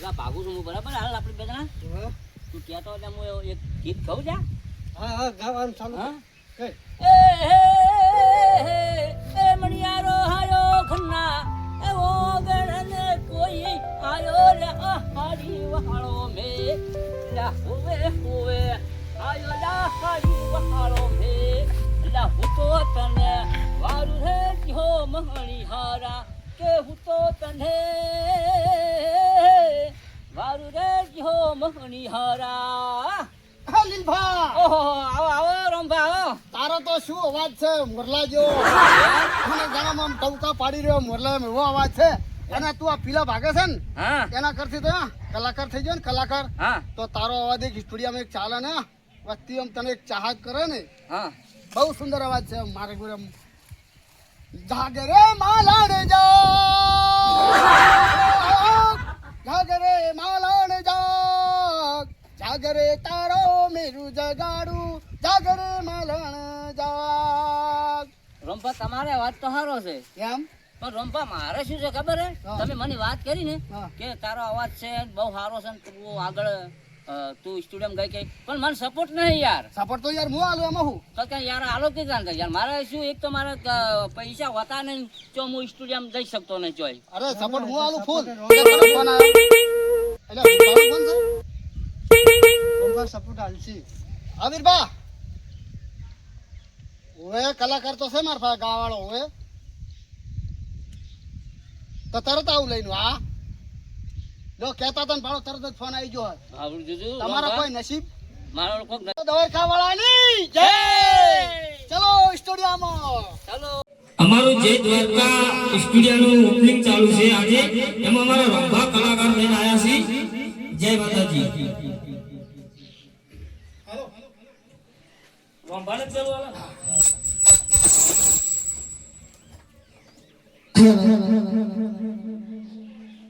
પેલા ભાગું છું હું બરાબર હાલ આપણે બે જણા તું કહેતો એટલે હું એક ગીત ગાઉં જા હા ગાવાનું ચાલુ કઈ એ મણિયારો હાયો ખન્ના એ ઓગણને કોઈ આયો રે હારી વહાળો મે લા હોવે હોવે આયો લા હારી વહાળો મે લા હું તો તને વારું રે કિહો મહણી હારા કે હું તો તને વારું રે કિહો મહણી હારા લીલભા ઓહો આવો આવો રંભા આવો તારો તો શું અવાજ છે મોરલા જેવો મને ગાણામાં ટવકા પાડી રહ્યો મોરલા એવો અવાજ છે અને તું આ પીલા ભાગે છે ને હા એના કરતી તો કલાકાર થઈ ગયો ને કલાકાર હા તો તારો અવાજ એક સ્ટુડિયોમાં એક ચાલે ને વસ્તી આમ તને એક ચાહત કરે ને હા બહુ સુંદર અવાજ છે મારે ગુરુ જાગે રે માલાડ જાગરે માલાડ જાગરે તારો મેરું જગાડું જાગરે માલણ જાગ રંભા તમારે અવાજ તો સારો છે એમ પણ રંભા મારે શું છે ખબર હે હા. તમે મને વાત કરી ને હા. કે તારો અવાજ છે બહુ સારો છે ને તું આગળ તું સ્ટુડિયમ ગઈ કઈ પણ મને સપોર્ટ નહીં યાર સપોર્ટ તો યાર હું આલું એમાં હું તો કે યાર આલો કે જાણ યાર મારે શું એક તો મારે પૈસા હોતા નહીં તો હું સ્ટુડિયમ જઈ શકતો નહીં ચોય અરે સપોર્ટ હું આલું ફૂલ એટલે ફોન આવ્યો એટલે મારો ફોન છે સપોર્ટ આલસી આવીર બા ઓએ કલાકાર તો છે માર પાસે ગાવાળો ઓએ તો તરત આવું લઈને આ જો કહેતા હતા ને ભાડો તરત જ ફોન આવી ગયો આવડું જોજો તમારા કોઈ નસીબ મારો કોક દવાઈ ખાવાળાની જય ચલો સ્ટુડિયોમાં ચાલો અમારું જય દ્વારકા સ્ટુડિયોનું ઓપનિંગ ચાલુ છે આજે એમાં અમારા રંભા કલાકાર લઈને આવ્યા છે જય માતાજી રંભાને ચાલુ આલા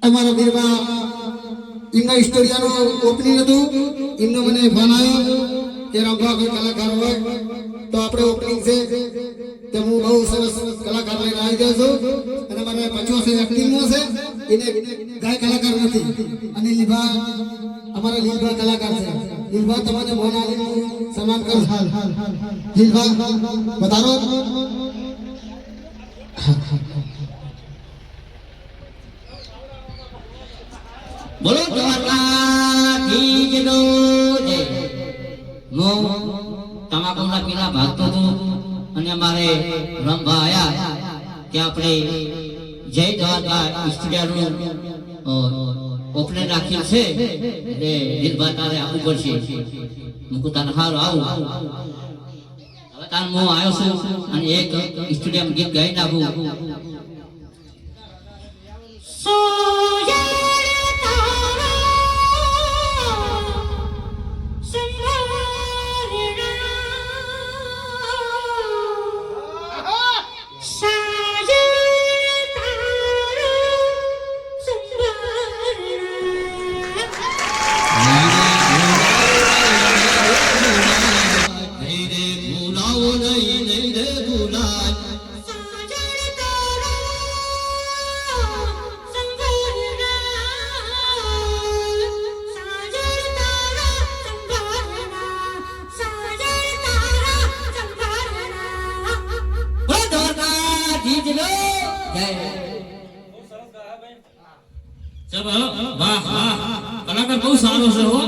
અમારા વીરબા એમના સ્ટુડિયોનું ઓપનિંગ હતું એમનો મને ફોન આવ્યો કે રંભા કોઈ કલાકાર હોય તો આપણે ઓપનિંગ છે તો હું બહુ સરસ કલાકાર લઈને આવી ગયો છું અને મને 85 એક્ટિંગમાં છે એને ગાય કલાકાર નથી અને લીભા અમારા લીલભા કલાકાર છે લીલભા તમને ફોન આવીને સન્માન કરું લીલભા બતાવો બોલો દ્વારકાધીશનો જય હું તમાકુના પીલા ભાગતો હતો અને અમારે રંભા આયા કે આપણે જય દ્વારકા સ્ટુડિયોનું ઓપનિંગ રાખ્યું છે એટલે દિલભા તારે આવવું પડશે હું તારે હારું આવું હવે તાર હું આવ્યો છું અને એક સ્ટુડિયમ ગીત ગાઈ નાખું કલાકાર બહુ સારો છે હો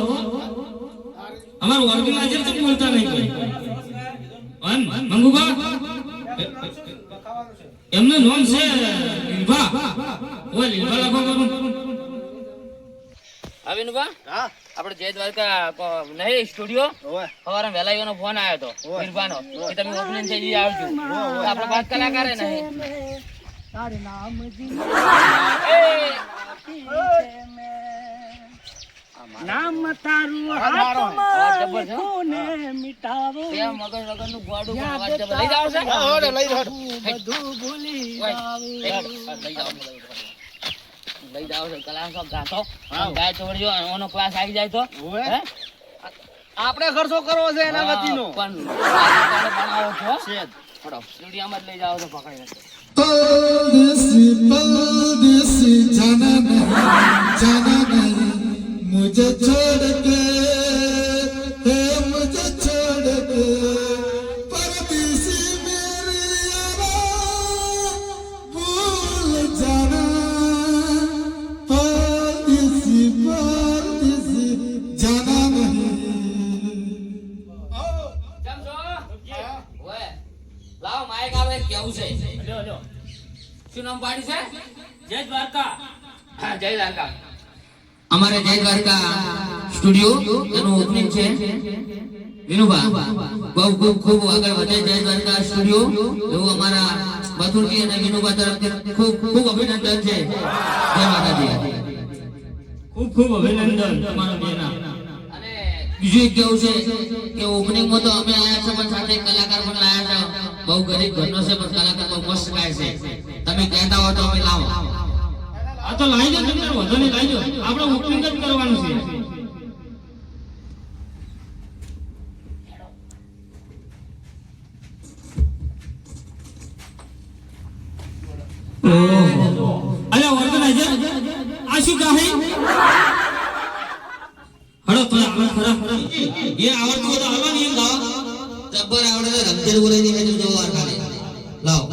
અમારું ઓર્ગેનાઇઝર તો બોલતા નહીં કોઈ મંગુબા એમનું નામ છે લીલભા ઓય લીલભા લખો કરું અવિનુબા હા આપણે જય દ્વારકા નહીં સ્ટુડિયો ઓય સવારે વહેલા એનો ફોન આવ્યો હતો વીરભાનો કે તમે ઓપનિંગ થઈ જઈ આવજો આપણે પાંચ કલાકાર નહીં નામ તારું હાથમાં કોને મિટાવો ત્યાં મગજ વગરનું ગોડું પણ અવાજ જબર. લઈ જાઓ છે બધું ભૂલી જાવ લઈ જાઓ છે કલાકાર સબ ગાતો ગાય ચોડજો ઓનો ક્લાસ આવી જાય તો હે? આપણે ખર્ચો કરવો છે એના વતીનો પણ બનાવો છો ફડો સ્ટુડિયોમાં જ લઈ જાઓ છો પકડીને પરદેસી પરદેસી જાના નહીં નામ પાડ્યું છે જય દ્વારકા. હા, જય દ્વારકા. અમારે જય દ્વારકા સ્ટુડિયો એનું ઓપનિંગ છે વિનુભા બહુ ખૂબ ખૂબ આગળ વધે જય દ્વારકા સ્ટુડિયો એવું અમારા મથુરજી અને વિનુભા તરફથી ખૂબ ખૂબ અભિનંદન છે. જય માતાજી. ખૂબ ખૂબ અભિનંદન તમારા બેના. અને બીજું એક કેવું છે કે ઓપનિંગમાં તો અમે આયા છે પણ સાથે કલાકાર પણ લાયા છે. બહુ ગરીબ ઘરનો છે પણ કલાકાર બહુ મસ્ત ગાય છે. તમે કહેતા હો તો અમે લાવો. આ તો લાવી દો તમને વધુ નહીં લાવી દો. આપણે ઓપનિંગ જ કરવાનું છે. અલ્યા ઓર્ગેનાઇઝર આ શું કહે? હડો તો આપણે ખરા એ આવડતું હોય તો હાલો ને એમ ગાઓ. જબ્બર આવડે તો રમઝેર બોલાવી દે મેં જોવા ખાલી. લાવ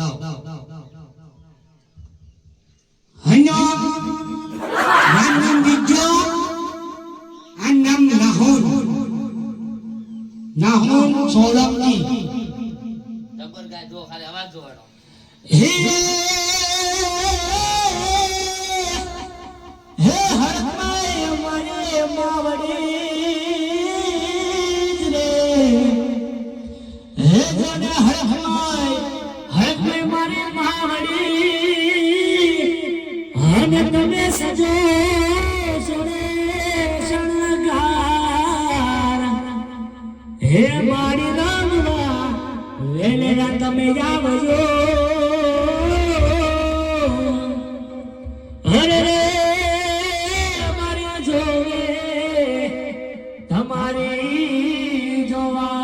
હન્યો નામ વિદ્યો આ નામ નાહોન સોલંકી જબ્બર ગાય જો ખાલી અવાજ જોવાનો. હે હે હરમાય મારે માવડી રે હે જોને હરમાય હરમાય મારે માવડી અને તમે સજો સોને શણગાર હે મારી રામવા વેલેરા તમે આવજો અરે રે મારી જોવે તમારી જોવા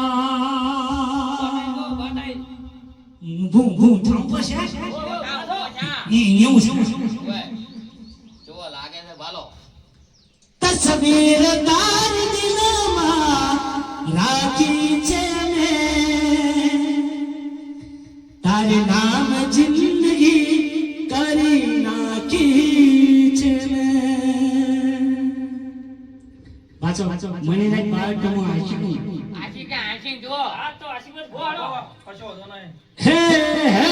ભૂ ભૂ થામ પશે ઈ ન્યુ શું જો લાગે છે ભાલો. તસવીર તાર દિલમાં રાખી છે મેં તારે નામ જિંદગી કરી નાખી છે મેં વાંચો મને લાગ બાળ તો આશી જો આ તો આશીર્વાદ ભોળો કશો વધો નહીં. હે હે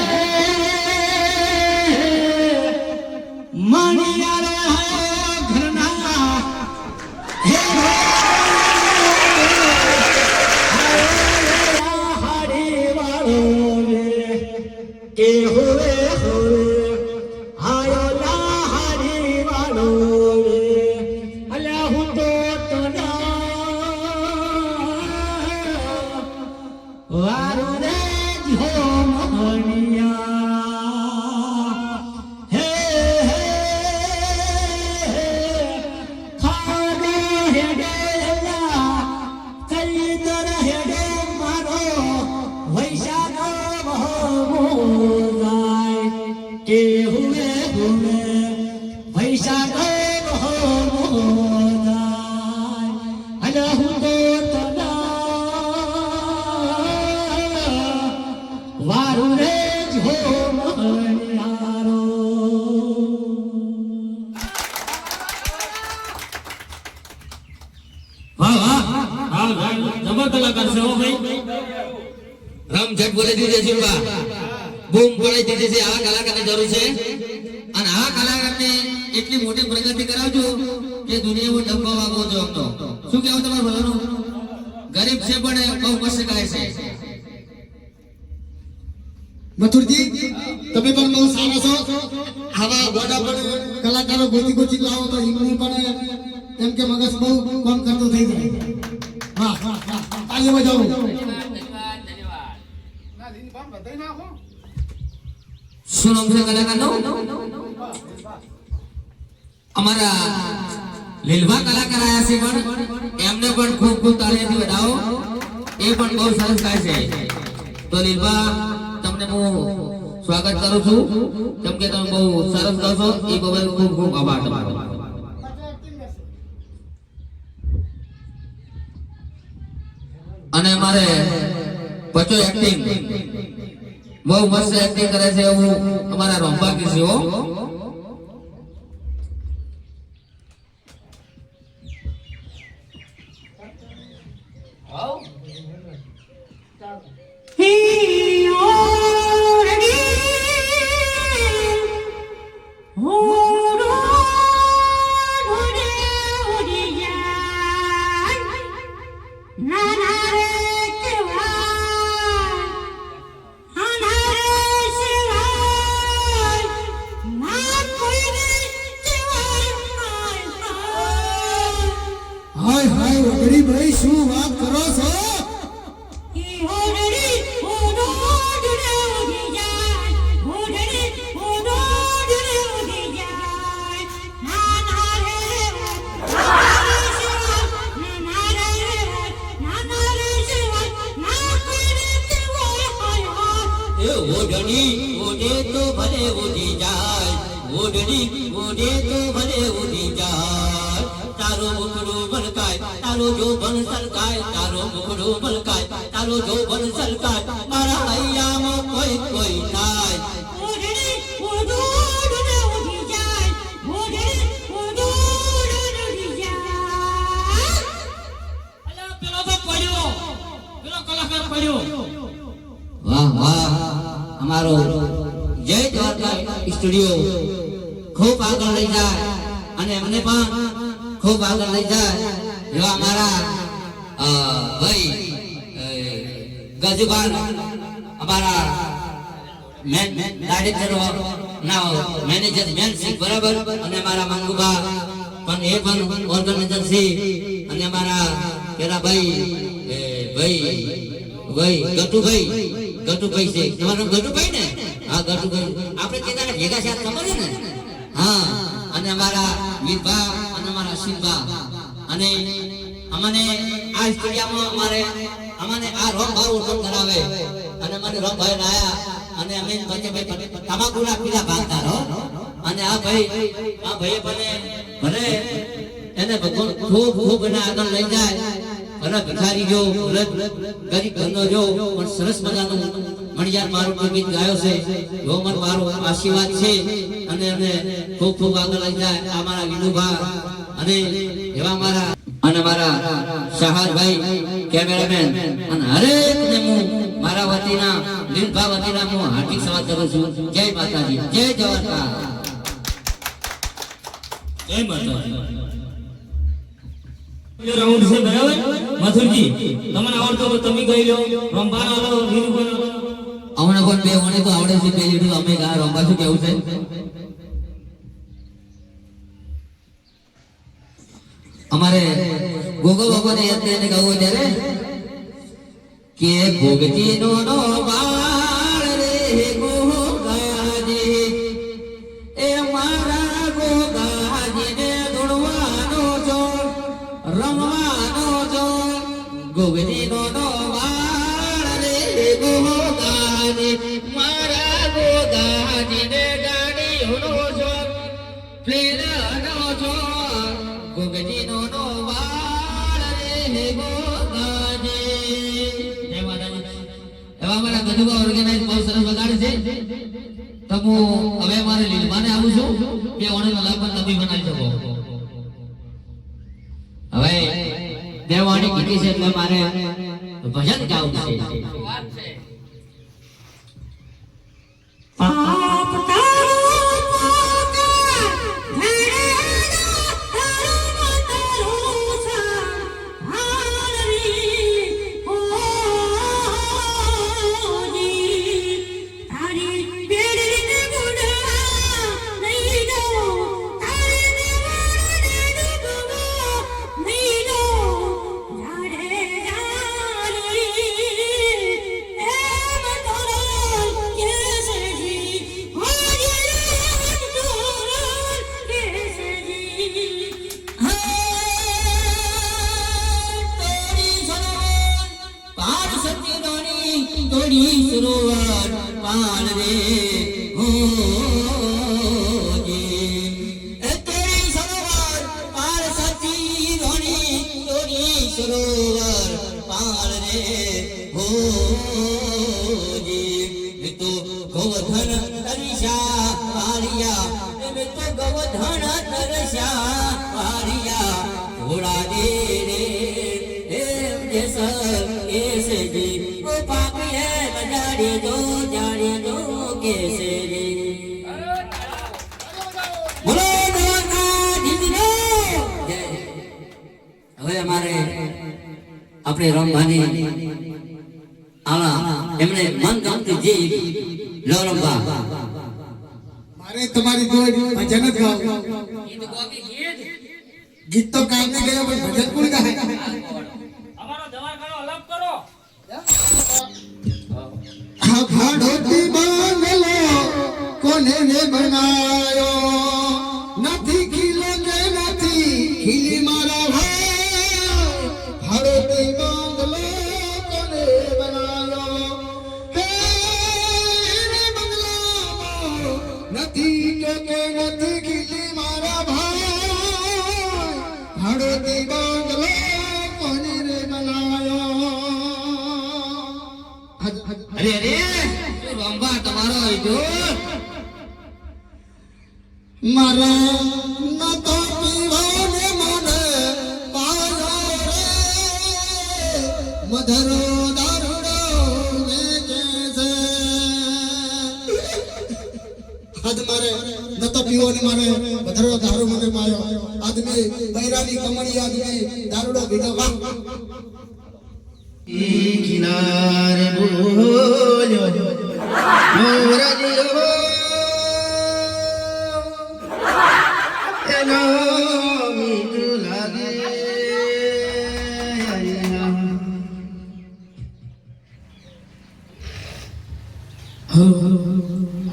મણિયાર ઘરના હે હાડી વાળો કે હોવે આયો લા હાડી વાળો અલ્યા હું તો વારો રે જો મણિયા હે હે ખાને હેડેલા કઈ તર હેડે મારો વૈશાખો મોગાય કે હુએ વૈશાખો મોગાય અલા હું તો વારું રે જો મણિયારો વાહ વાહ હા ભાઈ જબર કલાકાર છે હો ભાઈ. રમઝટ બોલી દીધી છે બા. બૂમ પડાઈ દીધી છે. આવા કલાકારની જરૂર છે અને આ કલાકારને એટલી મોટી પ્રગતિ કરાવજો કે દુનિયામાં ડબ્બો વાગવો જો તો. શું કહેવું તમારું ભલાનું? ગરીબ છે પણ બહુ મસ્ત ગાય છે. મથુરજી તમે પણ બહુ સારા છો. આવા ગોડા પણ કલાકારો ગોતી ગોતી લાવો તો એમનું પણ એમ કે મગજ બહુ કામ કરતો થઈ જાય. હા હા હા તાળી બજાવો. શું નામ છે કલાકારનું? અમારા લીલવા કલાકાર આયા છે પણ એમને પણ ખૂબ ખૂબ તાળીઓથી વધાવો. એ પણ બહુ સરસ ગાય છે. તો લીલવા તમને હું સ્વાગત કરું છું કેમ કે તમે બહુ સરસ ગાઓ છો. એ બદલ ખૂબ ખૂબ આભાર તમારો. અને અમારે પચો એક્ટિંગ બહુ મસ્ત એક્ટિંગ કરે છે એવું અમારા રંભા કી છે હો. હાય હાય વગડી ભાઈ શું વાત કરો છો એ ઓઢણી ઓઢે તો ભલે ઉડી જાય, ઓઢણી ઓઢે તો ભલે ઉડી જાય. તારો મુખડો ભલકાય, તારો જોબન સલકાય, તારો મુખડો ભલકાય, તારો જોબન સલકાય. મારા હૈયામાં કોઈ કોઈ થાય. અલા પેલો તો પડ્યો, પેલો કલાકાર પડ્યો. વાહ વાહ, અમારો જય દ્વારકા સ્ટુડિયો ખૂબ આગળ લઈ જાય અને અમને પણ ખૂબ આગળ લઈ જાય એવા અમારા ભાઈ ગજુભાન, અમારા ડાયરેક્ટર ના મેનેજર મેનસિંહ બરાબર, અને અમારા મંગુબા પણ એ પણ ઓર્ગેનાઇઝર છે, અને અમારા પેલા ભાઈ ગટુભાઈ છે. તમારું ગટુભાઈ ને? હા ગટુભાઈ, આપણે તેના ભેગા છે ખબર છે ને? હા, અને અમારા વીરભા અને અમારા અશ્વિનભા, અને અમને આ સ્ટુડિયોમાં અમને આ રોમભાઈ ઓળખ કરાવે, અને મને રોમભાઈ લાયા, અને અમે ભાઈ તમાકુના પીલા ભાગતા રહો. અને આ ભાઈ ભલે એને ભગવાન ખૂબ ખૂબ એને આગળ લઈ જાય. અને ભિખારી જો ગરીબ ઘરનો જો પણ સરસ મજાનું મણિયાર મારું ગીત ગાયો છે, એવો મને મારો આશીર્વાદ છે. અને અમે ખૂબ ખૂબ આગળ લઈ જાય અમારા વિનુભા, અને એવા મારા અને મારા શાહરભાઈ કેમેરામેન, અને હરેકને હું મારા વતીના લીલભા વતીના હું હાર્દિક સ્વાગત કરું છું. જય માતાજી, જય દ્વારકા. જય માતાજી. રાઉન્ડ છે બરાબર. મથુરજી તમને આવડતો તો તમે ગઈ લો, રંભાન આલો, વીરુભાન આલો. અમને પણ બે ઓને તો આવડે છે, બે લીધું અમે ગા રંબા શું કેવું છે. અમારે ગોગો બાબાને યાદ કરીને ગાવું ત્યારે કે ભોગતી નો બાળ રે ગોગાજી, એ મારા ગોગાજી ને ધૂળવાનો છો, રમવાનો છો. ગોગતી નો બાળ રે ગોગાજી, મારા ગોગાજી ને ગાડીઓનો છો, પ્લેનનો છો. ગોગતી નો બાળ રે ગોગાજી. જય માતાજી. એવા અમારા ગજુબા ઓર્ગેનાઇઝ બહુ સરસ વગાડે છે. તો હું હવે મારે લીલભાને આવું છું કે ઓને લાભ પણ તમે બનાવી શકો. હવે દેવાણી કીધી છે એટલે મારે ભજન ગાવું છે. સરોવર પાલ રે હો જી, એ તોરી સરોવર પાલ સતી રોણી, તોરી સરોવર પાલ રે હો જી. એ તો ગોવર્ધન તરસ્યા વારિયા, એ તો ગોવર્ધન તરસ્યા વારિયા. ઘોડા દે રે એમ જેસર કેસજી, ઓ પાપી હે જાડી દો કેસરી. આપણે રમવાની આવા એમણે મન ગમતું જે લો રમવા મારે તમારી જોડે ભજન જ ગાવું. ગીત તો કામને ગયા પણ ભજન કોણ ગાય? અમારો દવાખાનો અલગ કરો. આ ભાડોતી બંગલો કોને ને બનાયો? નથી ખીલો કે નથી ખીલી મારા ભાઈ. ભાડોતી બંગલો કોને બનાયો? હે રે બંગલામાં નથી કે નથી ખીલી મારા ભાઈ. ભાડોતી બંગલો કોને રે બનાયો? અરે અરે રમવા તમારો આઈજો મારા ન તો પીવાને મને પાયો રે. મધરો દારૂડો વેચે છે. આજ મારે ન તો પીવાને મારે મધરો દારૂ મને પાયો. આદમી બૈરાની કમળી આદમી દારૂડો પીધો. કિનારે બોલ્યો મોરજીઓ એનો મીઠું લાગે.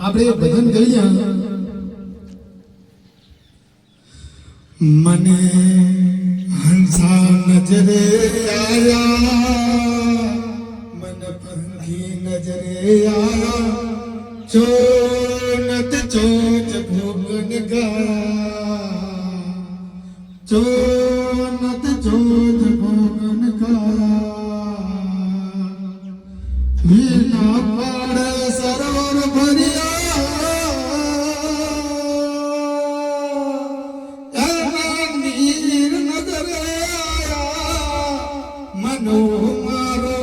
આપણે ભજન કરીએ. મને હંસા નજરે આયા, મન પંખી નજરે આયા. ચોનત ચોચ ભોગન ગાયા, ચોનત ચોચ ભોગન ગાયા. વીણા પાડ સરોવર ભર્યા, એમાં નીર નજરે આયા. મનો મારો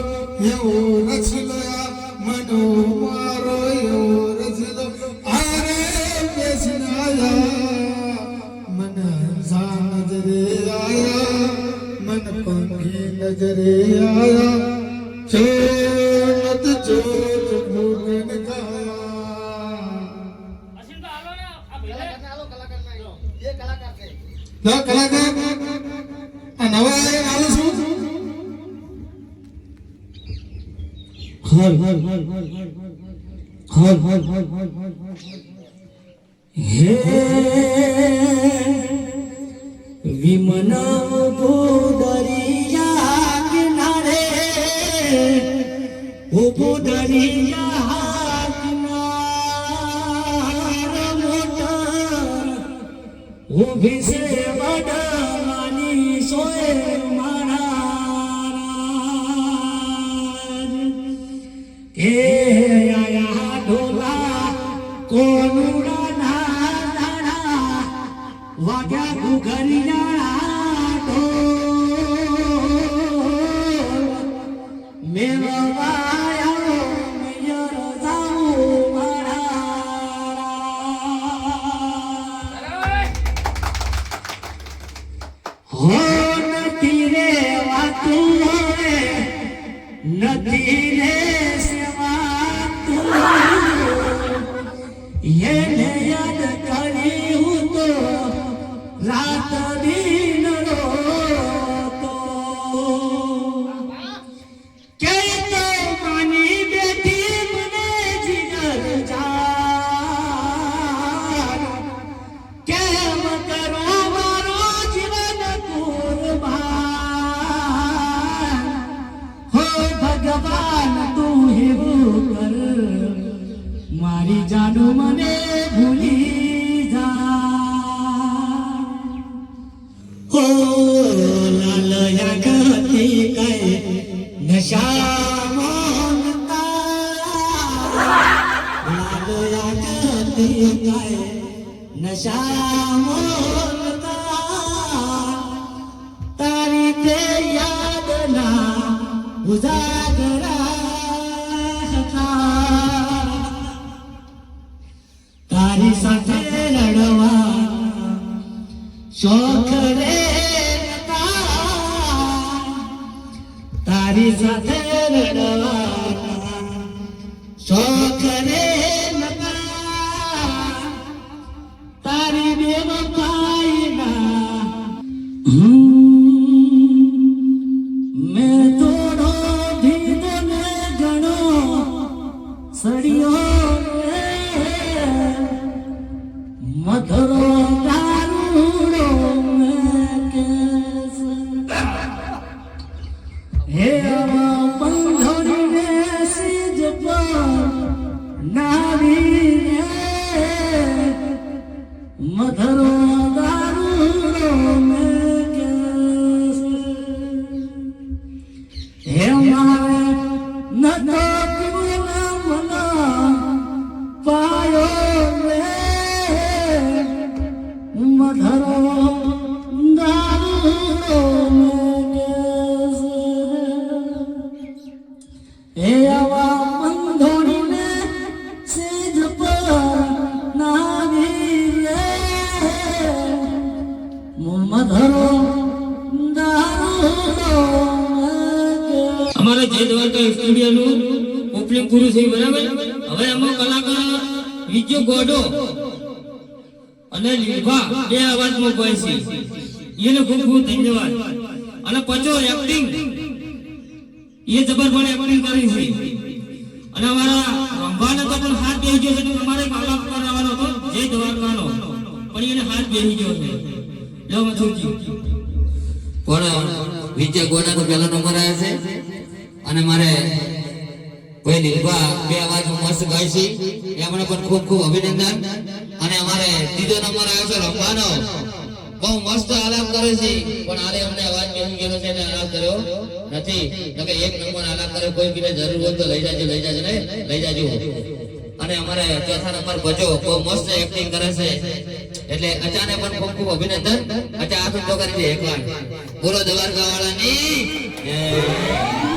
એવો રચલયા, મનો મારો એવો રચલો. આરે બેસનાયા, મન હંસા નજરે આયા, મન પંખી નજરે આયા. ચોનત ચોચ ભોગન ગાયા. અસીમ તો હાલો ને આ ભેલે ના કલાકાર આ નવા આલે શું? વિમન દરિયા કિનારે ઉભો દરિયા કિનારે મોટર ઉભી છે વડવાની સોય મહારાજ. એ આયા ઢોલા કોનુડા ના દાણા વાગ્યા ઘુઘરિયા ઢોલ મેળવાયો મેયર જાઉં મારા. હો નથી રે વાતું નથી રે સેવાતું. એને યાદ કરી હું તો રાત દિન રોતો. કે તો માની બેઠી મને જીગર જાન. કેમ કરો મારો જીવન કુરબાન. હો ભગવાન તું હેવું કર, મારી જાન મને ભૂલી જા. હો લાલયા ગતિ કઈ નશા મોનતા. લાલયા ગતિ કઈ નશા મોનતા. તારી તે યાદ ના ઉજાગરા હતા. તારી સાથે રડવા શોખ રે નતા. સાથે રડવાના શોખ રે નકા તારી બેવફાઈના મેં થોડો ધીધો ને ઘણો સળિયો રે મધરો દારૂડો મેં કેસ હે આવા બંધોને સીજ પર નાવી રે મધરો દારૂડો મેં કેસ હે મારે નતો પીવના મના પાયો રે મધરો દારૂડો મેં કેસ હે આવા બંધોને સેજ પર નાવી રે મધરો દારૂડો અમારે જય દ્વારકા સ્ટુડિયોનું ઓપનિંગ પૂરું થયું બરાબર. હવે એમાં કલાકાર વિજય ગોડો અને લીભા બે અવાજમાં ગાય છે. એને ખૂબ ખૂબ ધન્યવાદ. અને પચો એક્ટિંગ એ જબરદસ્ત એક્ટિંગ કરી છે. અને અમારા રંભાને તો પણ હાથ બેસી ગયો છે. અમારે એક આલાપ કરવાનો હતો જય દ્વારકાનો, પણ એને હાથ બેસી ગયો છે. લો મથુરજી પણ વિજય ગોડાનો પહેલો નંબર આવ્યો છે અને મારે કોઈ લીલભા બે અવાજ મસ્ત ગાય છે એમને પણ ખૂબ ખૂબ અભિનંદન. અને અમારે ત્રીજો નંબર આવ્યો છે રંભાનો, બહુ મસ્ત આલાપ કરે છે પણ આલે અમને અવાજ બેસી ગયો છે એટલે આલાપ કર્યો નથી. નકે એક નંબર આલાપ કરે કોઈ બીને જરૂર હોય તો લઈ જાજો ને લઈ જાજો. અને અમારે ચોથા નંબર બજો બહુ મસ્ત એક્ટિંગ કરે છે એટલે અચાને પણ ખૂબ ખૂબ અભિનંદન. અચા આ તો કરી દે એકવાર બોલો દ્વારકા વાળાની જય.